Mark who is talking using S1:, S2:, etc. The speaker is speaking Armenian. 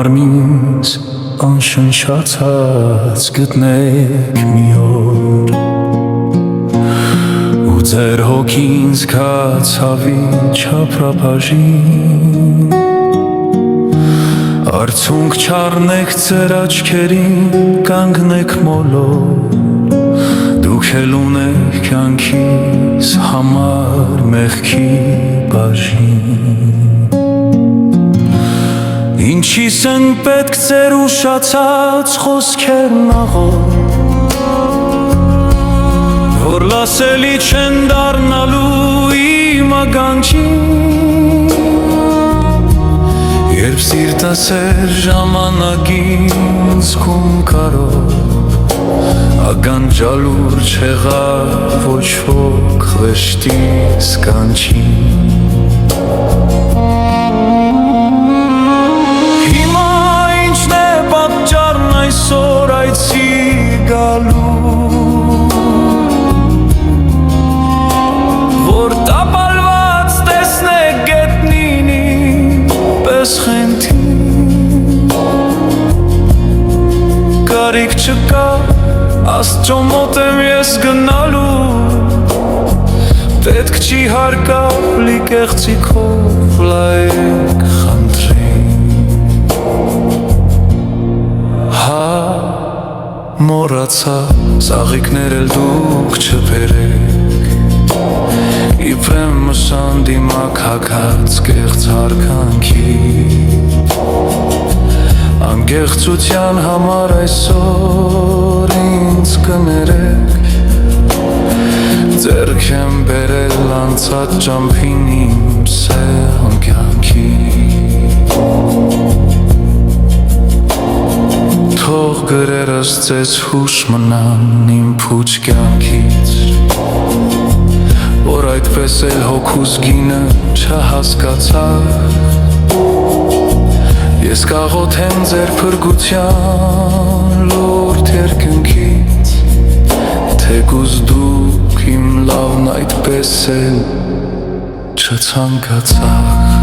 S1: մարմինս անշնչացած գտնեք մի օր ու ձեր հոգին զգաց հավի չափրապաժին Արցունք չառնեք ձեր աչքերին կանգնեք մոլոր Դուք էլ ունեք կյանքիս համար մեղքի բաժին Ինչիս են պետք ձեր ուշացած խոսքերն աղոտ Որ լասելի չեն դառնալու իմ ականջին Երբ սիրտս էր ժամանակին զգում կարող Ականջալուր չեղավ ոչ ոք վշտիս կանչին Հիմա ինչն է պատճառն այսօր այցի գալու Որ տապալված տեսնեք գետնինի պես խենթին Կարիք չկա Աստծո մոտ եմ ես գնալու Պետք չի հարկավ լի կեղծիքով լայեք խնդրին Հա մոռացա ծաղիկներ էլ դուք չբերեք Իբրեմ մշան դիմակ հագած կեղծ հարկանքի Անգեղծության համար այսօր ինձ կներեք Ձեռք եմ բերել անցած ճամփին իմ սեղն կյանքի Թող գրերս ձեզ հուշ մնան իմ փուչ կյանքից Որ այդպես էլ հոգուս գինը չհասկացար Ես կաղոթեմ ձեր փրկության լորդ երկնքից Թեկուզ դուք իմ լավն այդպես էլ չցանկացաք